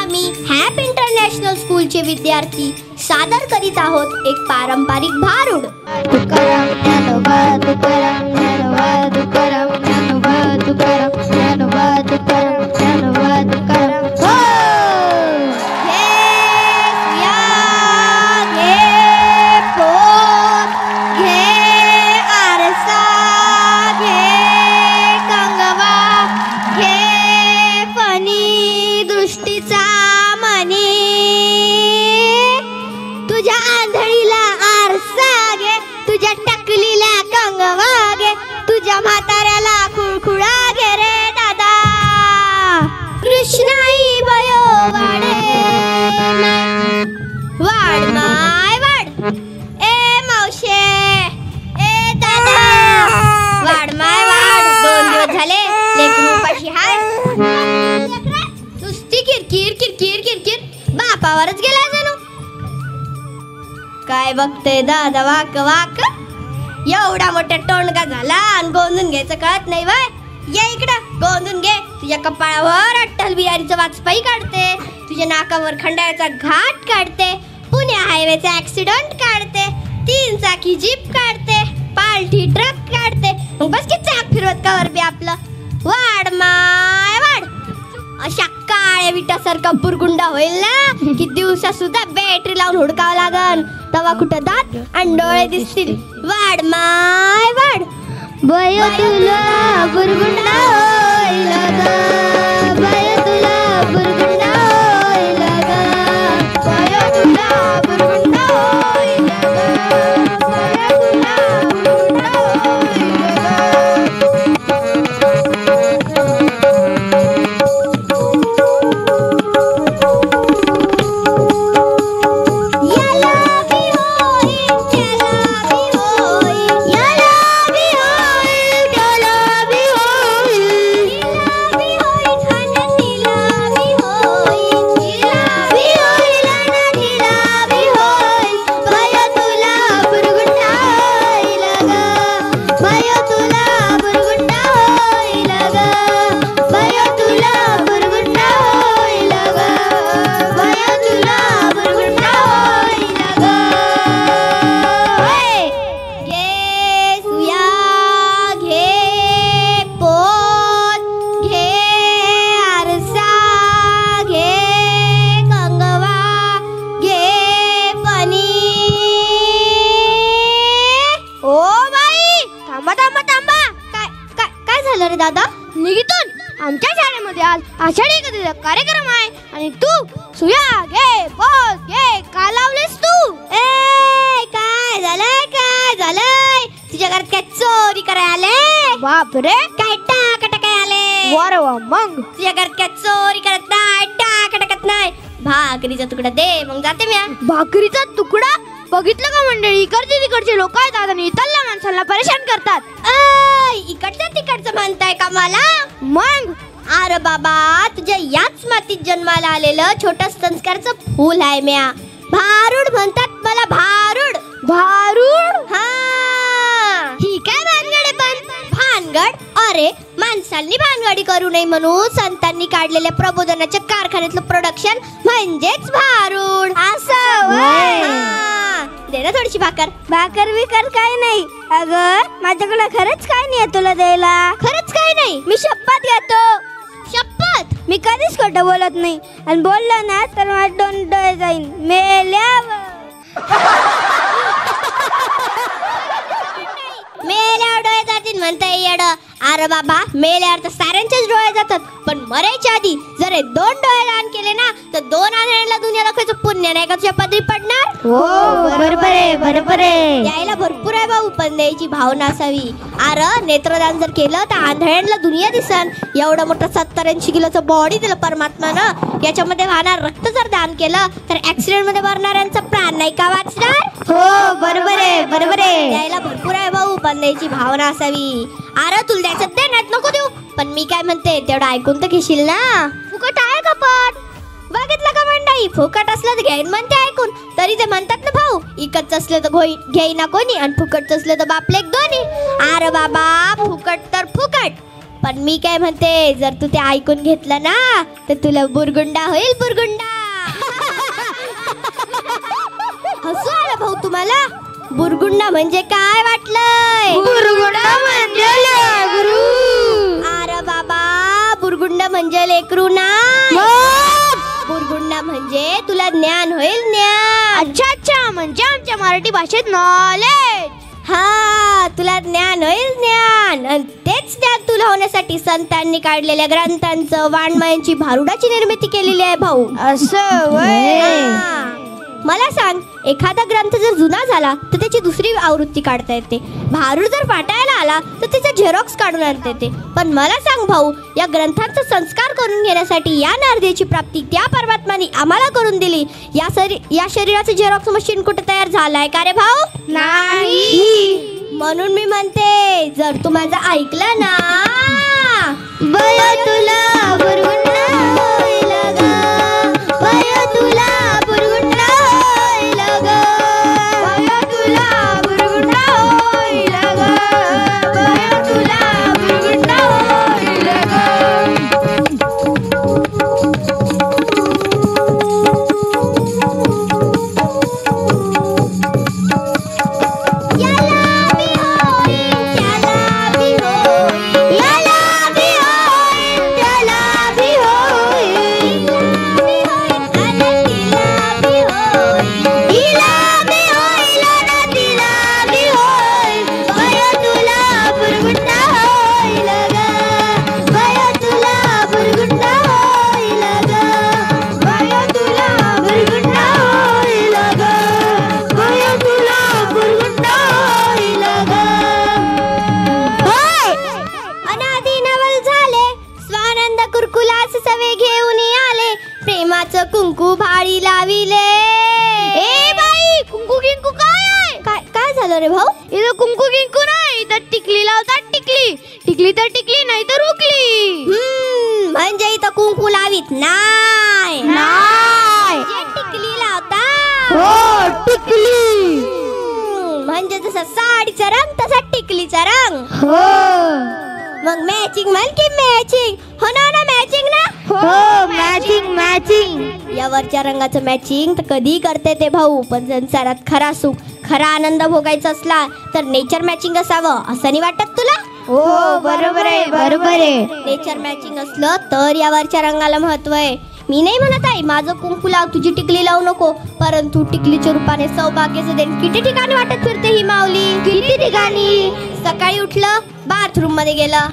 आम्ही हॅप इंटरनॅशनल स्कूलचे विद्यार्थी सादर करीत आहोत एक पारंपरिक भारुड. तुकाराम ज्ञानोबा तुकाराम ज्ञानोबा तुकाराम ज्ञानोबा तुकाराम ज्ञानोबा तुकाराम ज्ञानोबा तुकाराम. म्हाताऱ्याला खुळखुळा घे रे दादा. कृष्णाई भयो वाडे वाड माय वाड. ए मावशे ए दादा वाड माय वाड. 2 दिवस झाले लेकरू उपाशी हाय. नुसती किरकिर किरकिर किरकिर बापावरच गेला जणू. काय बघते दादा वाक वाक. एवढा मोठा टोंडगा झाला आणि गोंदून घ्यायचं कळत नाही वय. ये इकडं गोंदून घे. तुझ्या कपाळावर अट्टल बिहारीचं वाजपाई काढते, तुझ्या नाकावर खंडाळ्याचा घाट काढते, पुणे हायवेचा ऍक्सिडेंट काढते, 3 चाकी जीप काढते, पालठी ट्रक काढते. मग बस की चाक फिरवत कावर बी आपलं. वाढ माय वाढ. अशा काळ्या विटासारखा बुरगुंडा होईल ना की दिवसा सुद्धा बॅटरी लावून हुडकावं लागन. तवा कुठं दात आणि डोळे दिसतील. वाढ माय वाढ. बय तुला बुरगुंडा होईल ग, बय तुला बुरगुंडा होईल ग, बय तुला बुरगुंडा होईल ग, बय तुला बुरगुंडा होईल दादा. निघितून आमच्या शाळेमध्ये आज आषाढी एकादशीचा कार्यक्रम आहे आणि तू सुया घे पोत घे. का लावलेस तू? ए काय झालंय काय झालंय? तुझ्या घरात काय चोरी करायला आले? बाप रे. काय टाक काय आले? वर वा मग तुझ्या घरात काय चोरी करत नाही, टाक टाकत नाही. भाकरीचा तुकडा दे मग जाते मी. भाकरीचा तुकडा? बघितलं का मंडळी, इकडचे तिकडचे लोक आहेत आणि इथल्या माणसांना परेशान करतात. इकडचं तिकडचं म्हणताय का मला? मग अरे बाबा तुझ्या याच मातीत जन्माला आलेलं छोटं संस्कारचं फूल आहे म्या. भारुड म्हणतात मला भारुड. भारुड? हा. ही काय भानगड आहे पण? भानगड? अरे माणसांनी भानगडी करू नये म्हणून संतांनी काढलेल्या प्रबोधनाच्या कारखान्यातलं प्रोडक्शन म्हणजेच भारुड. असं व्हय. दे ना थोडीशी भाकर. भाकर विकर काय नाही अगं, माझ्याकडे खरंच काय नाही तुला द्यायला. खरंच काय नाही? मी शपथ घेतो. शपथ? मी कधीच खोटं बोलत नाही आणि बोललो ना तर माझं दोन डोळे जाईन मेल्यावर. मेल्यावर डोळे जातील म्हणताय येड. अरे बाबा मेल्यावर तर साऱ्यांचेच डोळे जातात, पण मरायच्या आधी जर 2 डोळे दान केले ना तर 2 आंधळ्यांना दुनिया दाखवायचं पुण्य नाही का तुझ्या पदरी पडणार? हो बरोबर आहे बरोबर आहे. यायला भरपूर आहे भाऊ, पण द्यायची भावना असावी. अरे नेत्रदान जर केलं तर आंधळ्यांना दुनिया दिसन. एवढं मोठं 70-80 किलोचं बॉडी दिलं परमात्मानं, याच्यामध्ये वाहणार रक्त जर दान केलं तर ऍक्सिडेंट मध्ये मरणाऱ्यांचा प्राण नाही का वाचणार? हो बरोबर आहे बरोबर आहे. यायला भरपूर आहे भाऊ, पण द्यायची भावना असावी. अरे तुला द्यायचं दे नाहीत नको देऊ, पण मी काय म्हणते तेवढं ऐकून तर घेशील ना. फुकट आहे का पण? बघितलं का मंडळी, फुकट असलं तर घेईन म्हणते ऐकून. तरी ते म्हणतात ना भाऊ, इकतच असलं तर घेईना कोणी आणि फुकटच असलं तर बापलेक दोन्ही. अरे बाबा फुकट तर फुकट, पण मी काय म्हणते, जर तू ते ऐकून घेतलं ना तर तुला बुरगुंडा होईल, बुरगुंडा. हसू आलं भाऊ तुम्हाला? बुरगुंडा म्हणजे काय वाटलंय? बुरगुंडा म्हणजे लेकरू. अरे बाबा, बुरगुंडा म्हणजे लेकरू ना. बुरगुंडा म्हणजे तुला ज्ञान होईल, ज्ञान. अच्छा अच्छा, म्हणजे आमच्या मराठी भाषेत नॉलेज. हा, तुला ज्ञान होईल, ज्ञान. आणि तेच ज्ञान तुला होण्यासाठी संतांनी काढलेल्या ग्रंथांचं, वाङ्मयांची, भारुडाची निर्मिती केलेली आहे भाऊ. असं वय. हा. मला सांग, एखादा ग्रंथ जर जुना झाला तर त्याची दुसरी आवृत्ती काढता येते. भारूड जर फाटायला आला तर त्याचा झेरॉक्स काढून आणता येते. पण मला सांग भाऊ, या ग्रंथांचा संस्कार करून घेण्यासाठी या नारदेची प्राप्ती त्या परमात्माने आम्हाला करून दिली. या शरीराचं झेरॉक्स मशीन कुठे तयार झालाय का रे भाऊ? नाही. म्हणून मी म्हणते, जर तू माझं ऐकलं ना, बया तुला बुरगुंडा होईल ग, बया तुला बुरगुंडा होईल ग, बया तुला बुरगुंडा होईल ग, बया तुला बुरगुंडा होईल ग. कुंकू भाळी लाविले. ए बाई, कुंकू किंकू काय? काय झालं रे भाऊ? इथं कुंकू किंकू नाही, तर टिकली लावतात. टिकली टिकली तर टिकली, नाही तर उकली. म्हणजे इथं कुंकू लावित नाही. टिकली लावतात. हो, टिकली. म्हणजे जसा साडीचा रंग तसा टिकलीचा रंग. हो. मग मॅचिंग म्हण की मॅचिंग. हो ना, मॅचिंग ना. हो, मॅचिंग मॅचिंग. या वरच्या रंगाचं मॅचिंग तर कधी करते ते भाऊ, पण संसारात खरा सुख, खरा आनंद भोगायचा असला तर नेचर मॅचिंग असावं, असं नाही वाटत तुला? हो, बरोबर आहे, बरोबर आहे. नेचर मॅचिंग असलं तर या वरच्या रंगाला महत्व आहे. मी नाही म्हणत आहे माझं कुंकू लाव, तुझी टिकली लावू नको, परंतु टिकलीच्या रूपाने सौभाग्याचं देण किती ठिकाणी वाटत फिरते ही माऊली. किती ठिकाणी. सकाळी उठलं, बाथरूम मध्ये गेलं,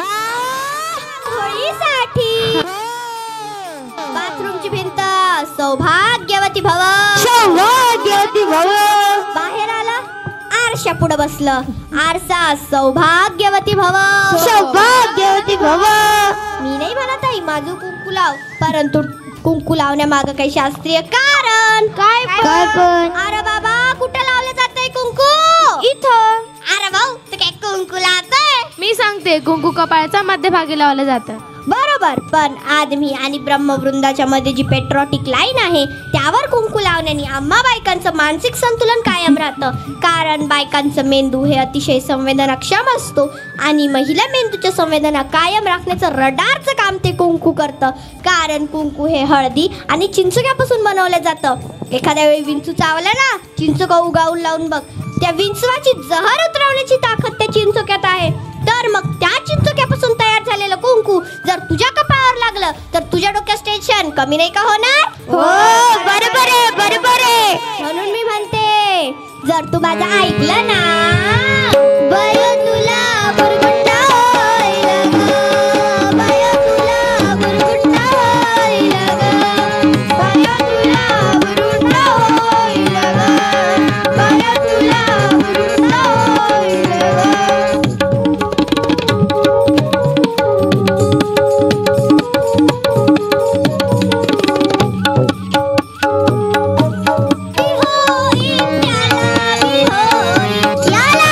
होळीसाठी बाथरूमची भिंत सौभाग्यवती भव, सौभाग्यवती भव. बाहेर आला, आरशा पुढे बसलं, आरसा सौभाग्यवती भव, सौभाग्यवती भव. मी नाही म्हणत आहे माझं कुंकू लाव, परंतु कुंकू लावण्यामागं काही शास्त्रीय कारण. काय पण? अरे बाबा, कुठं लावलं जातंय कुंकू? इथं. अरे भाऊ, तू काय कुंकू लावतोय? मी सांगते, कुंकू कपाळाच्या मध्यभागी लावलं जातं. बरोबर, पण आदमी आणि ब्रह्मवृंदाच्या मध्ये जी पेट्रोटिक लाईन आहे त्यावर कुंकू लावण्याने आम्हा बायकांचं मानसिक संतुलन कायम राहतं. कारण बायकांचं मेंदू हे अतिशय संवेदनाक्षम असतो आणि महिला मेंदूच्या संवेदना कायम राखण्याचं रडारचं काम ते कुंकू करतं. कारण कुंकू हे हळदी आणि चिंचुक्यापासून बनवलं जातं. एखाद्या वेळी विंचू चावला ना, चिंचुक उगावून लावून बघ, त्या विंचवाची जहर उतरवण्याची ताकद त्या चिंचुक्यात आहे. तर मग त्या चिंचुक्यापासून तयार झालेलं कुंकू जर तुझ्या कपाळावर लागलं तर तुझ्या डोक्यात टेन्शन कमी नाही का होणार? हो, बरोबर आहे, बरोबर आहे. म्हणून मी म्हणते, जर तू माझं ऐकलं ना, बया तुला बुरगुंडा होईल ग, बया तुला बुरगुंडा होईल ग, बया तुला बुरगुंडा होईल ग, बया तुला बुरगुंडा होईल ग. याला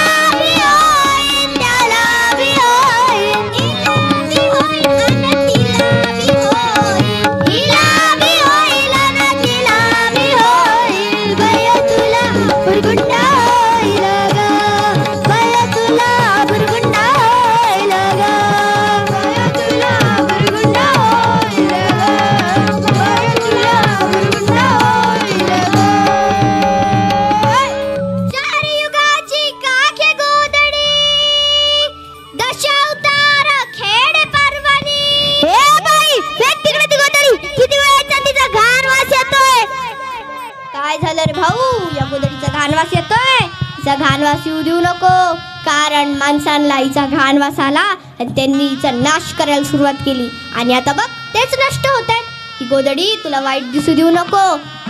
काय झालं रे भाऊ, या गोदडीचा घाणवास येतोय. हिचा घाणवास येऊ देऊ नको, कारण माणसांना हिचा घाणवास आला आणि त्यांनी हिचा नाश करायला सुरुवात केली. आणि आता बघ तेच नष्ट होत आहेत. ही गोदडी तुला वाईट दिसू देऊ नको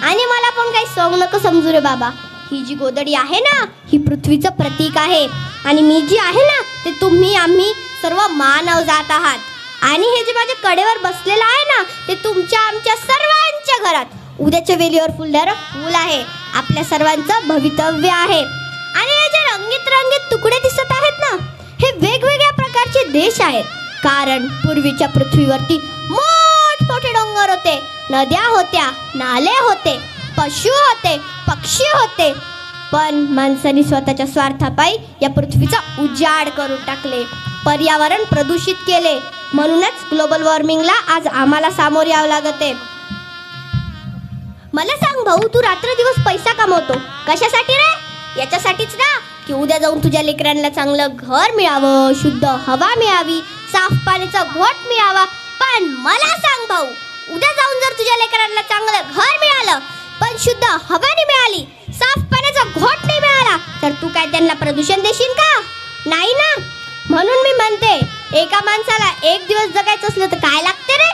आणि मला पण काही सोंग नको समजू रे बाबा. ही जी गोदडी आहे ना, ही पृथ्वीचं प्रतीक आहे आणि मी जी आहे ना, ते तुम्ही आम्ही सर्व मानव जात आहात. आणि हे जे माझ्या कडेवर बसलेलं आहे ना, ते तुमच्या आमच्या सर्वांच्या घरात उद्याच्या वेलीवर फुलणारं फूल आहे. आपल्या सर्वांचं भवितव्य आहे. आणि हे जे रंगीत रंगीत तुकडे दिसत आहेत ना, हे वेगवेगळ्या प्रकारचे देश आहेत. कारण पूर्वीच्या पृथ्वीवरती मोठमोठे डोंगर होते, नद्या होत्या, नाले होते, पशु होते, पक्षी होते. पण माणसाने स्वतःच्या स्वार्थापायी या पृथ्वीचा उजाड करून टाकले, पर्यावरण प्रदूषित केले. म्हणूनच ग्लोबल वॉर्मिंगला आज आम्हाला सामोरे यावं लागते. मला सांग भाऊ, तू रात्र दिवस पैसा कमवतो कशासाठी रे? याच्यासाठीच ना, की उद्या जाऊन तुझ्या लेकरांना चांगलं घर मिळावं, शुद्ध हवा मिळावी, साफ पाण्याचा घोट मिळावा. पण मला सांग भाऊ, उद्या जाऊन जर तुझ्या लेकरांना चांगलं घर मिळालं पण शुद्ध हवा नाही मिळाली, साफ पाण्याचा घोट नाही मिळाला, तर तू काय त्यांना प्रदूषण देशील का? नाही ना. म्हणून मी म्हणते, एका माणसाला एक दिवस जगायचं असलं तर काय लागते रे?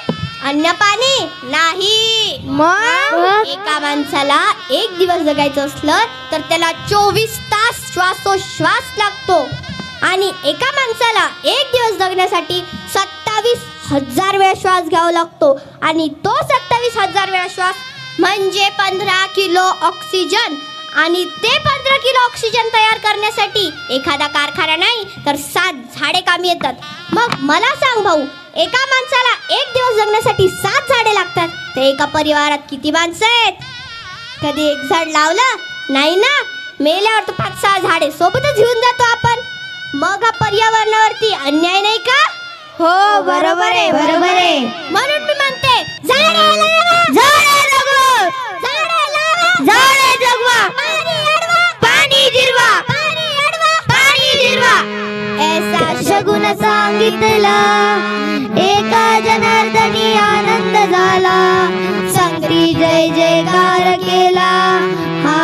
अन्न पाणी नाही. मग एका माणसाला एक दिवस जगायचं असलं तर त्याला 24 तास श्वासोश्वास लागतो. आणि एका माणसाला एक दिवस जगण्यासाठी 27,000 वेळा श्वास घ्यावा लागतो. आणि तो 27,000 वेळा श्वास म्हणजे 15 किलो ऑक्सिजन. आणि ते 15 किलो ऑक्सिजन तयार करण्यासाठी एखादा कारखाना नाही तर 7 झाडे कामी येतात. मग मला सांग भाऊ, एका माणसाला एक दिवस जगण्यासाठी 7 झाडे लागतात, तर एका परिवारात किती माणसं आहेत? कधी एक झाड लावलं नाही ना, मेल्यावर तर 5-6 झाडे सोबतच घेऊन जातो आपण. मग हा पर्यावरणावरती अन्याय नाही का? हो, बरोबर आहे, बरोबर आहे. म्हणून मी म्हणते, झाडे लावा, झाडे जगवा, झाडे लावा, झाडे जगवा, पाणी अडवा, पाणी जिरवा, पाणी अडवा, पाणी जिरवा. ऐसा शगुन सांगितला, एका जनार्दनी आनंद झाला, संगती जय जयकार केला. हा